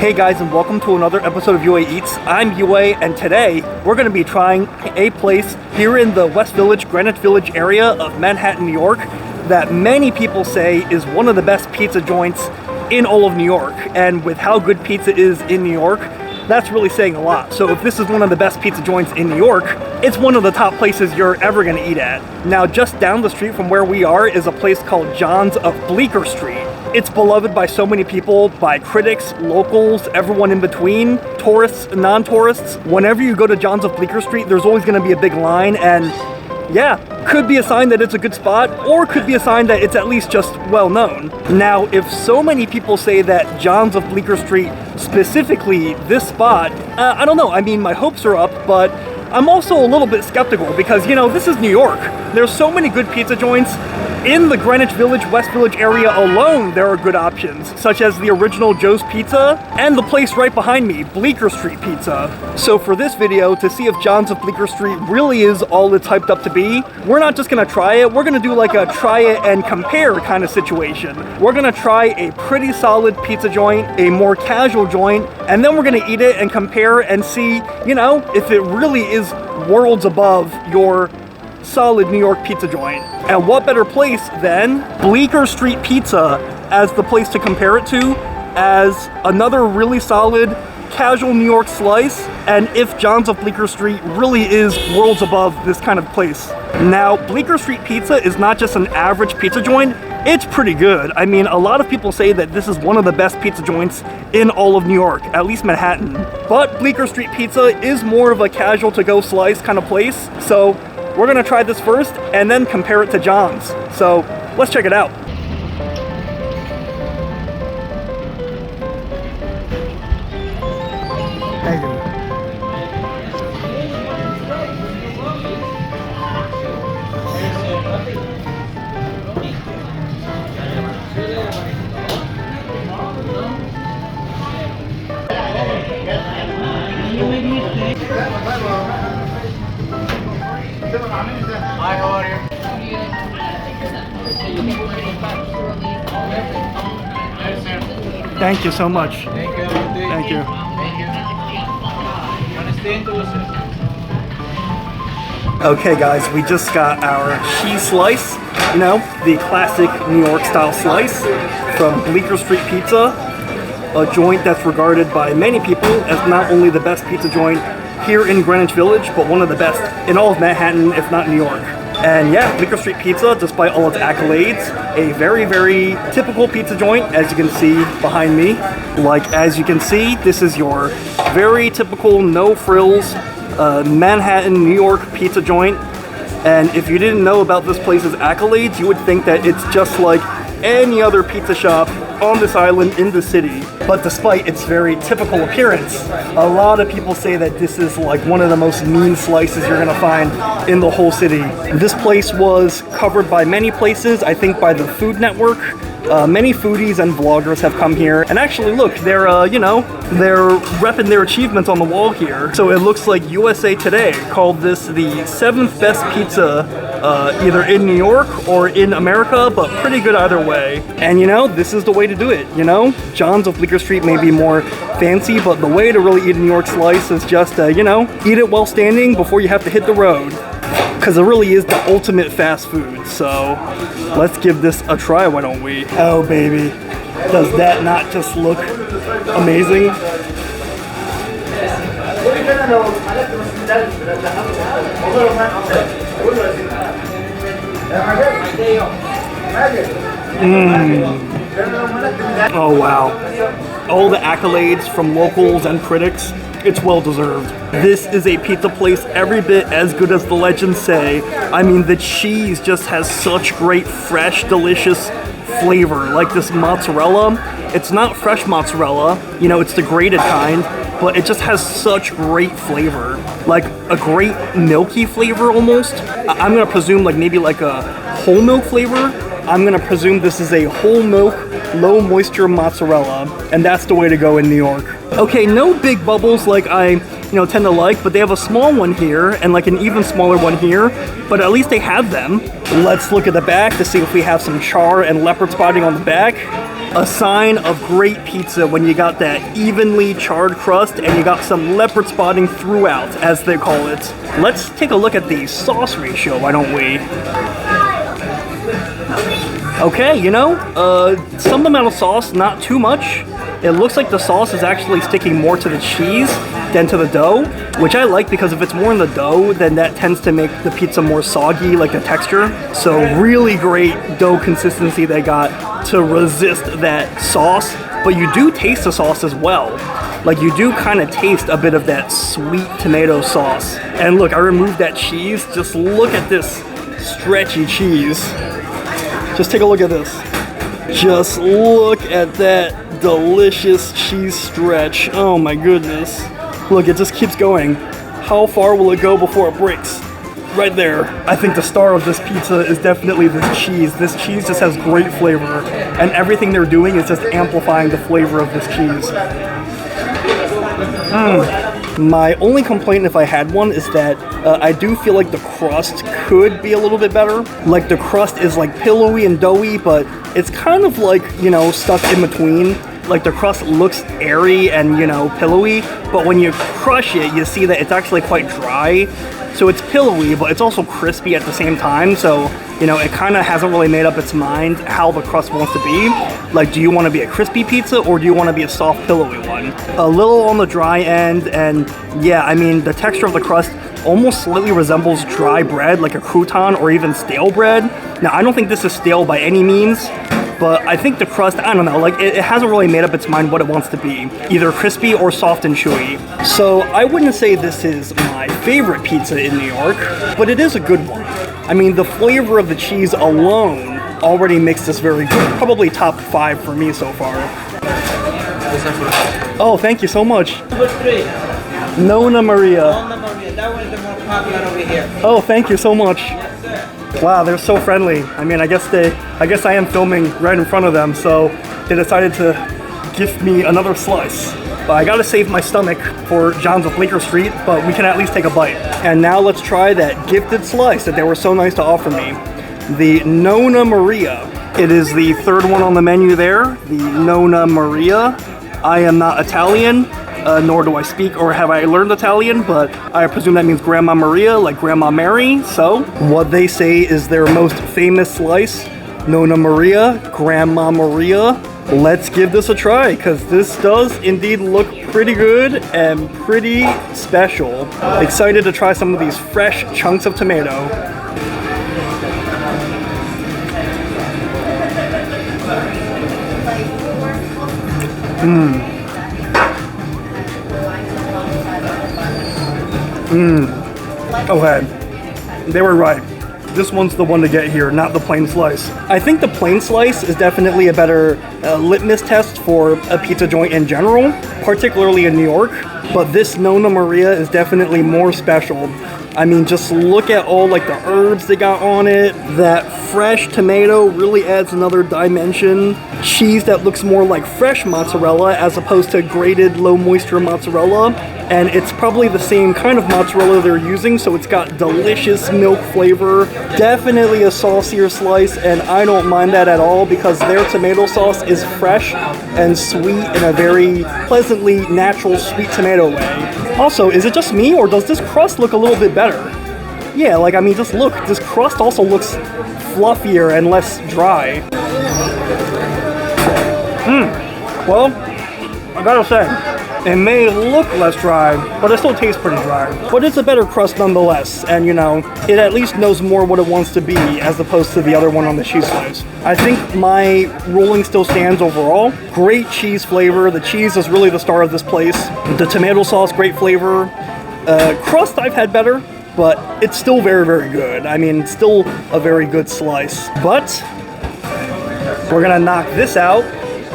Hey guys, and welcome to another episode of UA Eats. I'm UA, and today we're going to be trying a place here in the West Village, Greenwich Village area of Manhattan, New York, that many people say is one of the best pizza joints in all of New York. And with how good pizza is in New York, that's really saying a lot. So if this is one of the best pizza joints in New York, it's one of the top places you're ever going to eat at. Now, just down the street from where we are is a place called John's of Bleecker Street. It's beloved by so many people, by critics, locals, everyone in between, tourists, non-tourists. Whenever you go to John's of Bleecker Street, there's always going to be a big line, and yeah, could be a sign that it's a good spot, or could be a sign that it's at least just well known. Now, if so many people say that John's of Bleecker Street, specifically this spot, I don't know, I mean, my hopes are up, but I'm also a little bit skeptical because, you know, this is New York. There's so many good pizza joints. In the Greenwich Village, West Village area alone, there are good options, such as the original Joe's Pizza and the place right behind me, Bleecker Street Pizza. So for this video, to see if John's of Bleecker Street really is all it's hyped up to be, we're not just gonna try it, we're gonna do like a try it and compare kind of situation. We're gonna try a pretty solid pizza joint, a more casual joint, and then we're gonna eat it and compare and see, you know, if it really is worlds above your solid New York pizza joint. And what better place than Bleecker Street Pizza as the place to compare it to, as another really solid casual New York slice, and if John's of Bleecker Street really is worlds above this kind of place. Now, Bleecker Street Pizza is not just an average pizza joint, it's pretty good. I mean, a lot of people say that this is one of the best pizza joints in all of New York, at least Manhattan. But Bleecker Street Pizza is more of a casual to-go slice kind of place, so we're gonna try this first and then compare it to John's. So let's check it out. Thank you. Hi, how are you? Thank you so much. Thank you. Thank you. Thank you. Wanna stay into this? Okay guys, we just got our cheese slice, you know, the classic New York style slice from Bleecker Street Pizza, a joint that's regarded by many people as not only the best pizza joint here in Greenwich Village, but one of the best in all of Manhattan, if not New York. And yeah, Bleecker Street Pizza, despite all its accolades, a very, very typical pizza joint, as you can see behind me. Like, as you can see, this is your very typical, no frills, Manhattan, New York pizza joint. And if you didn't know about this place's accolades, you would think that it's just like any other pizza shop on this island in the city. But despite its very typical appearance, a lot of people say that this is like one of the most mean slices you're gonna find in the whole city. This place was covered by many places, I think by the Food Network. Many foodies and vloggers have come here, and actually look, they're you know, they're repping their achievements on the wall here. So it looks like USA Today called this the 7th best pizza either in New York or in America, but pretty good either way. And you know, this is the way to do it, you know? John's of Bleecker Street may be more fancy, but the way to really eat a New York slice is just, you know, eat it while standing before you have to hit the road. Because it really is the ultimate fast food, so let's give this a try, why don't we? Oh baby, does that not just look amazing? Oh wow, all the accolades from locals and critics. It's well deserved. This is a pizza place every bit as good as the legends say. I mean, the cheese just has such great, fresh, delicious flavor. Like this mozzarella, it's not fresh mozzarella, you know, it's the grated kind, but it just has such great flavor. Like a great milky flavor almost. I'm gonna presume like maybe like a whole milk flavor. I'm gonna presume this is a whole milk, low moisture mozzarella, and that's the way to go in New York. Okay, no big bubbles like I, you know, tend to like, but they have a small one here and like an even smaller one here, but at least they have them. Let's look at the back to see if we have some char and leopard spotting on the back. A sign of great pizza when you got that evenly charred crust and you got some leopard spotting throughout, as they call it. Let's take a look at the sauce ratio, why don't we? Okay, you know, some amount of sauce, not too much. It looks like the sauce is actually sticking more to the cheese than to the dough, which I like because if it's more in the dough, then that tends to make the pizza more soggy, like the texture. So really great dough consistency they got to resist that sauce, but you do taste the sauce as well. Like you do kind of taste a bit of that sweet tomato sauce. And look, I removed that cheese. Just look at this stretchy cheese. Just take a look at this. Just look at that delicious cheese stretch. Oh my goodness. Look, it just keeps going. How far will it go before it breaks? Right there. I think the star of this pizza is definitely this cheese. This cheese just has great flavor, and everything they're doing is just amplifying the flavor of this cheese. My only complaint, if I had one, is that I do feel like the crust could be a little bit better. Like the crust is like pillowy and doughy, but it's kind of like, you know, stuck in between. Like the crust looks airy and, you know, pillowy, but when you crush it, you see that it's actually quite dry. So it's pillowy, but it's also crispy at the same time. So, you know, it kind of hasn't really made up its mind how the crust wants to be. Like, do you want to be a crispy pizza or do you want to be a soft, pillowy one? A little on the dry end, and yeah, I mean, the texture of the crust almost slightly resembles dry bread, like a crouton or even stale bread. Now, I don't think this is stale by any means, but I think the crust, I don't know, like it hasn't really made up its mind what it wants to be, either crispy or soft and chewy. So I wouldn't say this is my favorite pizza in New York, but it is a good one. I mean, the flavor of the cheese alone already makes this very good. Probably top 5 for me so far. Oh, thank you so much. Nona Maria. Nona Maria, that one is the more popular over here. Oh, thank you so much. Wow, they're so friendly. I mean, I guess I am filming right in front of them, so they decided to gift me another slice. But I gotta save my stomach for John's of Bleecker Street, but we can at least take a bite. And now let's try that gifted slice that they were so nice to offer me. The Nona Maria. It is the third one on the menu there, the Nona Maria. I am not Italian, nor do I speak or have I learned Italian, but I presume that means Grandma Maria, like Grandma Mary. So, what they say is their most famous slice, Nona Maria, Grandma Maria. Let's give this a try, because this does indeed look pretty good and pretty special. Excited to try some of these fresh chunks of tomato. Okay, they were right. This one's the one to get here, not the plain slice. I think the plain slice is definitely a better litmus test for a pizza joint in general, particularly in New York. But this Nona Maria is definitely more special. I mean, just look at all like the herbs they got on it. That fresh tomato really adds another dimension. Cheese that looks more like fresh mozzarella as opposed to grated low moisture mozzarella. And it's probably the same kind of mozzarella they're using, so it's got delicious milk flavor. Definitely a saucier slice, and I don't mind that at all because their tomato sauce is fresh and sweet in a very pleasantly natural sweet tomato way. Also, is it just me, or does this crust look a little bit better? Yeah, like, I mean, just look, this crust also looks fluffier and less dry. Well, I gotta say, it may look less dry, but it still tastes pretty dry. But it's a better crust nonetheless, and you know, it at least knows more what it wants to be as opposed to the other one on the cheese slice. I think my ruling still stands overall. Great cheese flavor. The cheese is really the star of this place. The tomato sauce, great flavor. Crust I've had better, but it's still very, very good. I mean, still a very good slice. But we're gonna knock this out,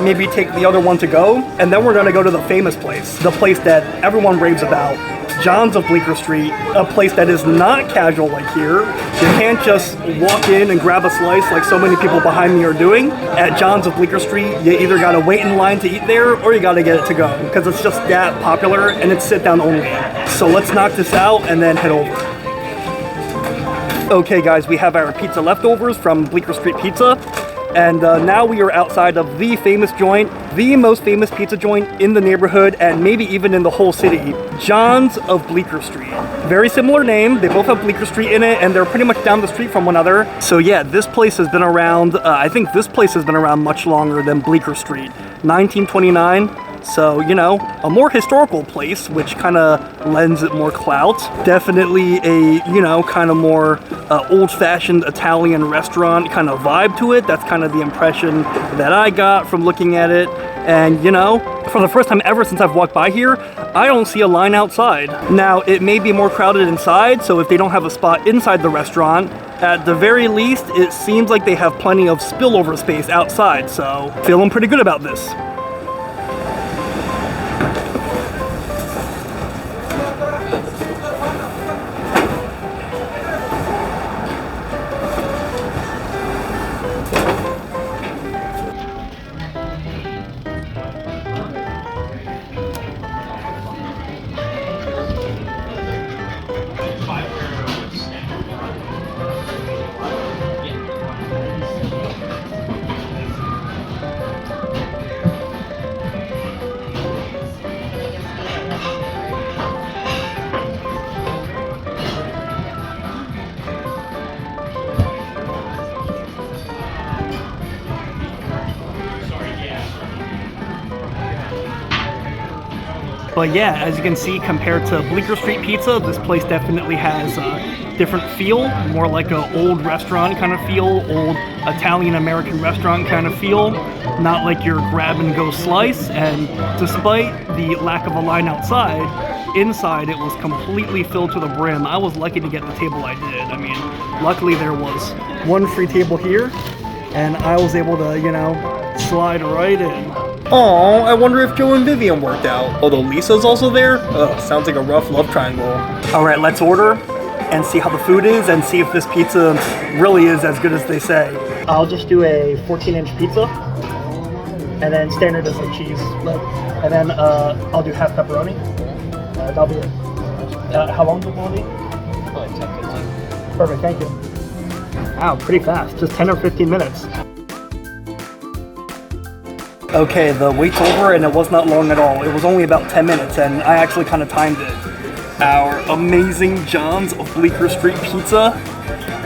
maybe take the other one to go, and then we're gonna go to the famous place, the place that everyone raves about, John's of Bleecker Street, a place that is not casual like here. You can't just walk in and grab a slice like so many people behind me are doing. At John's of Bleecker Street, you either gotta wait in line to eat there, or you gotta get it to go, because it's just that popular, and it's sit down only. So let's knock this out and then head over. Okay guys, we have our pizza leftovers from Bleecker Street Pizza. And now we are outside of the famous joint, the most famous pizza joint in the neighborhood and maybe even in the whole city, John's of Bleecker Street. Very similar name, they both have Bleecker Street in it and they're pretty much down the street from one another. So yeah, this place has been around, I think this place has been around much longer than Bleecker Street, 1929. So, you know, a more historical place, which kind of lends it more clout. Definitely a, you know, kind of more old-fashioned Italian restaurant kind of vibe to it. That's kind of the impression that I got from looking at it. And, you know, for the first time ever since I've walked by here, I don't see a line outside. Now, it may be more crowded inside, so if they don't have a spot inside the restaurant, at the very least, it seems like they have plenty of spillover space outside, so feeling pretty good about this. But yeah, as you can see, compared to Bleecker Street Pizza, this place definitely has a different feel, more like an old restaurant kind of feel, old Italian-American restaurant kind of feel, not like your grab-and-go slice. And despite the lack of a line outside, inside it was completely filled to the brim. I was lucky to get the table I did. I mean, luckily there was one free table here, and I was able to, you know, slide right in. Aw, I wonder if Joe and Vivian worked out. Although Lisa's also there? Ugh, sounds like a rough love triangle. Alright, let's order and see how the food is and see if this pizza really is as good as they say. I'll just do a 14-inch pizza. And then standard is like cheese. And then I'll do half pepperoni. That'll be it. How long will it be? Probably 10-15. Perfect, thank you. Wow, pretty fast. Just 10 or 15 minutes. Okay, the wait's over and it was not long at all. It was only about 10 minutes and I actually kind of timed it. Our amazing John's of Bleecker Street Pizza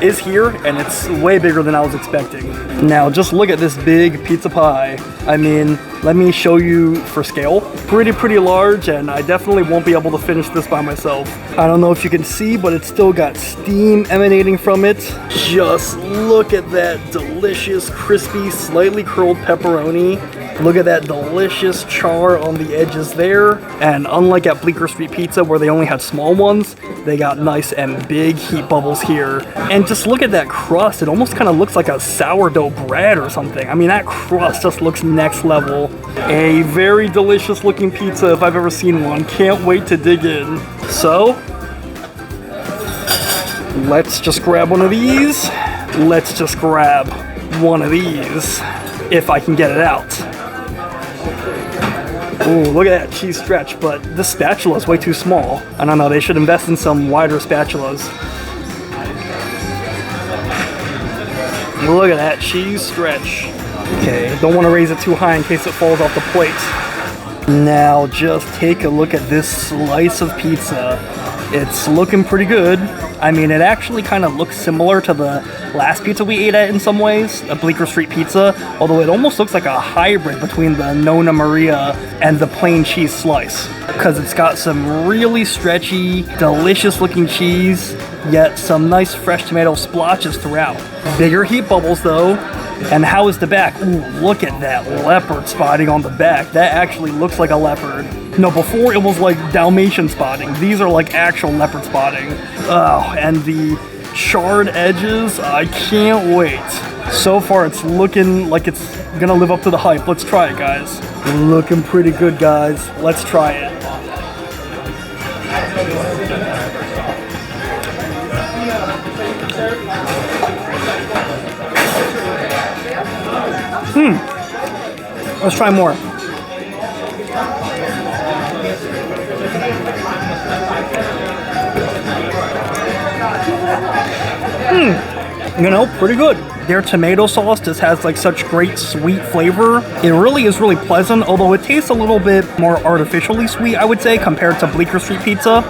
is here and it's way bigger than I was expecting. Now just look at this big pizza pie. I mean, let me show you for scale. Pretty large, and I definitely won't be able to finish this by myself. I don't know if you can see, but it's still got steam emanating from it. Just look at that delicious, crispy, slightly curled pepperoni. Look at that delicious char on the edges there. And unlike at Bleecker Street Pizza where they only had small ones, they got nice and big heat bubbles here. And just look at that crust. It almost kind of looks like a sourdough bread or something. I mean, that crust just looks next level. A very delicious looking pizza if I've ever seen one. Can't wait to dig in. So, let's just grab one of these. Let's just grab one of these if I can get it out. Ooh, look at that cheese stretch, but this spatula is way too small. I don't know, they should invest in some wider spatulas. Look at that cheese stretch. Okay, don't want to raise it too high in case it falls off the plate. Now just take a look at this slice of pizza. It's looking pretty good. I mean, it actually kind of looks similar to the last pizza we ate at in some ways, a Bleecker Street Pizza, although it almost looks like a hybrid between the Nona Maria and the plain cheese slice, because it's got some really stretchy, delicious looking cheese, yet some nice fresh tomato splotches throughout. Bigger heat bubbles though. And how is the back? Ooh, look at that leopard spotting on the back. That actually looks like a leopard. No, before it was like Dalmatian spotting. These are like actual leopard spotting. Oh, and the charred edges, I can't wait. So far it's looking like it's gonna live up to the hype. Let's try it, guys. Looking pretty good, guys. Let's try it. Let's try more. You know, pretty good. their tomato sauce just has like such great sweet flavor. It really is really pleasant, although it tastes a little bit more artificially sweet, I would say, compared to Bleecker Street Pizza.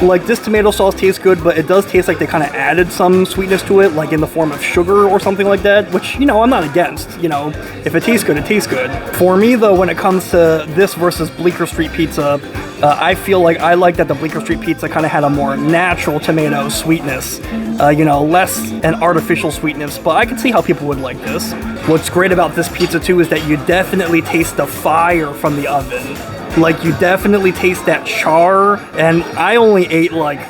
Like, this tomato sauce tastes good, but it does taste like they kind of added some sweetness to it, like in the form of sugar or something like that, which, you know, I'm not against. You know, if it tastes good, it tastes good. For me, though, when it comes to this versus Bleecker Street Pizza, I feel like I like that the Bleecker Street Pizza kind of had a more natural tomato sweetness, you know, less an artificial sweetness, but I can see how people would like this. What's great about this pizza, too, is that you definitely taste the fire from the oven. Like, you definitely taste that char, and I only ate, like,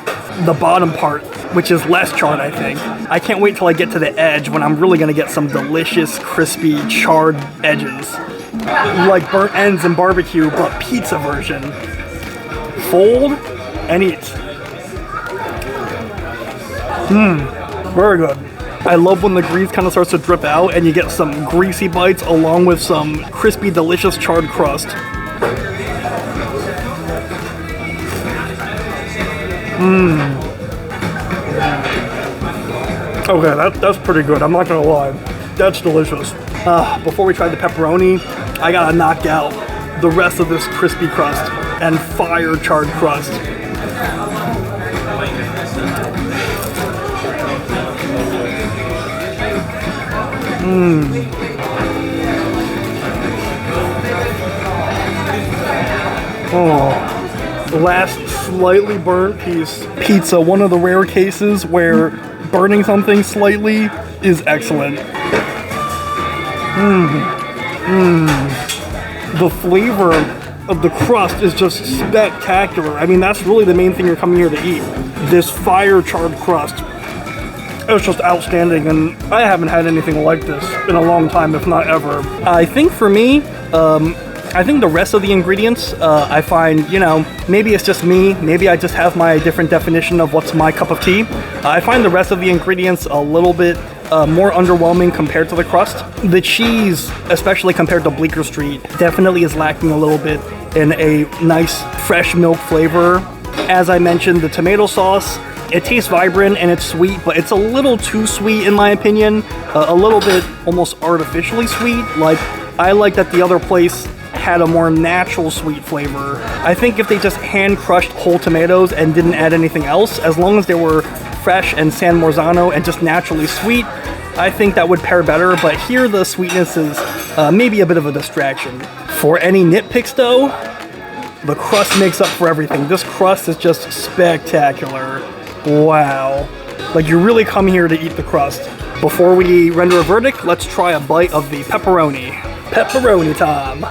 the bottom part, which is less charred, I think. I can't wait till I get to the edge when I'm really gonna get some delicious, crispy, charred edges. Like burnt ends and barbecue, but pizza version. Fold and eat. Very good. I love when the grease kind of starts to drip out and you get some greasy bites along with some crispy, delicious charred crust. Okay, that's pretty good. I'm not gonna lie. That's delicious. Before we try the pepperoni, I gotta knock out the rest of this crispy crust and fire charred crust. Last slightly burnt piece. Pizza, one of the rare cases where burning something slightly is excellent. The flavor of the crust is just spectacular. I mean, that's really the main thing you're coming here to eat. This fire charred crust. It's just outstanding, and I haven't had anything like this in a long time, if not ever. I think for me, I think the rest of the ingredients, I find, you know, maybe it's just me, maybe I just have my different definition of what's my cup of tea. I find the rest of the ingredients a little bit more underwhelming compared to the crust. The cheese, especially compared to Bleecker Street, definitely is lacking a little bit in a nice fresh milk flavor. As I mentioned, the tomato sauce, it tastes vibrant and it's sweet, but it's a little too sweet in my opinion. A little bit almost artificially sweet. Like, I like that the other place had a more natural sweet flavor. I think if they just hand crushed whole tomatoes and didn't add anything else, as long as they were fresh and San Marzano and just naturally sweet, I think that would pair better, but here the sweetness is maybe a bit of a distraction. For any nitpicks though, the crust makes up for everything. This crust is just spectacular. Wow. Like, you really come here to eat the crust. Before we render a verdict, let's try a bite of the pepperoni. Pepperoni time.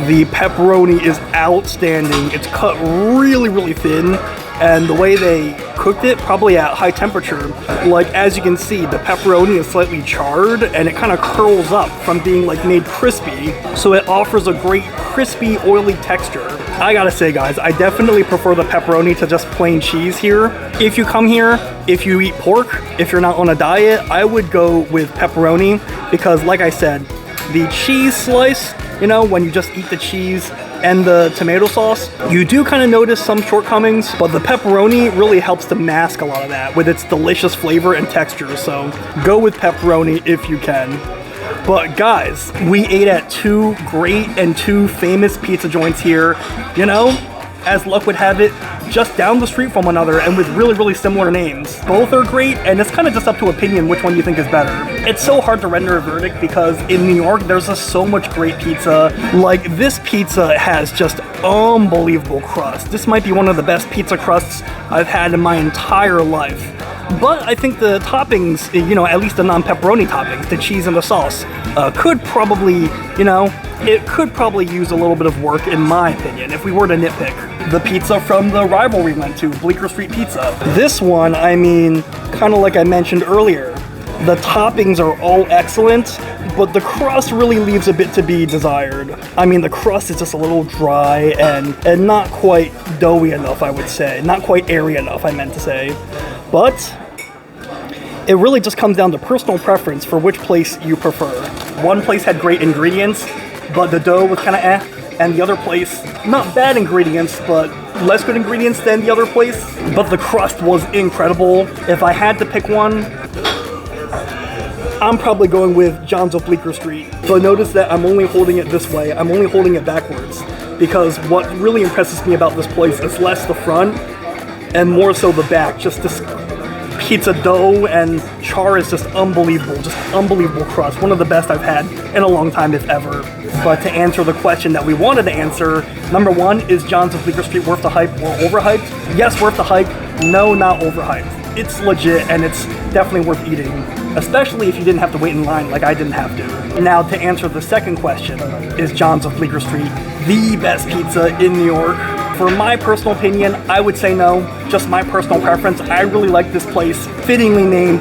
The pepperoni is outstanding. It's cut really, really thin, and the way they cooked it, probably at high temperature, like, as you can see, the pepperoni is slightly charred and it kind of curls up from being like made crispy, so it offers a great crispy, oily texture. I gotta say, guys, I definitely prefer the pepperoni to just plain cheese here. If you come here, if you eat pork, if you're not on a diet, I would go with pepperoni because, like I said, the cheese slice, you know, when you just eat the cheese and the tomato sauce, you do kind of notice some shortcomings, but the pepperoni really helps to mask a lot of that with its delicious flavor and texture, so go with pepperoni if you can. But guys, we ate at two great and two famous pizza joints here, you know, as luck would have it, just down the street from one another and with really, really similar names. Both are great, and it's kind of just up to opinion which one you think is better. It's so hard to render a verdict because in New York, there's just so much great pizza. Like, this pizza has just unbelievable crust. This might be one of the best pizza crusts I've had in my entire life. But I think the toppings, you know, at least the non-pepperoni toppings, the cheese and the sauce, could probably, you know, it could probably use a little bit of work in my opinion, if we were to nitpick. The pizza from the rival we went to, Bleecker Street Pizza. This one, I mean, kind of like I mentioned earlier, the toppings are all excellent, but the crust really leaves a bit to be desired. I mean, the crust is just a little dry and not quite doughy enough, I would say. Not quite airy enough, I meant to say. But it really just comes down to personal preference for which place you prefer. One place had great ingredients, but the dough was kind of eh. And the other place, not bad ingredients, but less good ingredients than the other place. But the crust was incredible. If I had to pick one, I'm probably going with John's of Bleecker Street. So notice that I'm only holding it this way. I'm only holding it backwards. Because what really impresses me about this place is less the front and more so the back. Just this pizza dough and char is just unbelievable crust. One of the best I've had in a long time, if ever. But to answer the question that we wanted to answer, number one, is John's of Bleecker Street worth the hype or overhyped? Yes, worth the hype. No, not overhyped. It's legit and it's definitely worth eating, especially if you didn't have to wait in line like I didn't have to. Now, to answer the second question, is John's of Bleecker Street the best pizza in New York? For my personal opinion, I would say no. Just my personal preference. I really like this place, fittingly named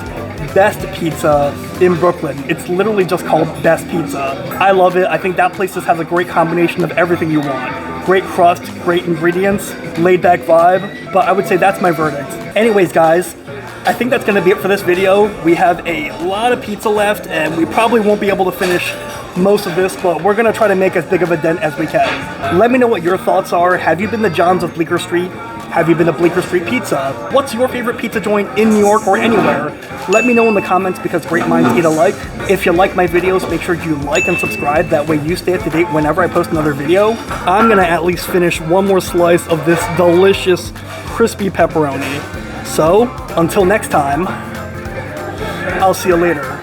Best Pizza in Brooklyn. It's literally just called Best Pizza. I love it. I think that place just has a great combination of everything you want. Great crust, great ingredients, laid back vibe, but I would say that's my verdict. Anyways, guys, I think that's gonna be it for this video. We have a lot of pizza left and we probably won't be able to finish most of this, but we're gonna try to make as big of a dent as we can. Let me know what your thoughts are. Have you been to John's of Bleecker Street? Have you been to Bleecker Street Pizza? What's your favorite pizza joint in New York or anywhere? Let me know in the comments because great minds eat alike. If you like my videos, make sure you like and subscribe. That way you stay up to date whenever I post another video. I'm gonna at least finish one more slice of this delicious crispy pepperoni. So, until next time, I'll see you later.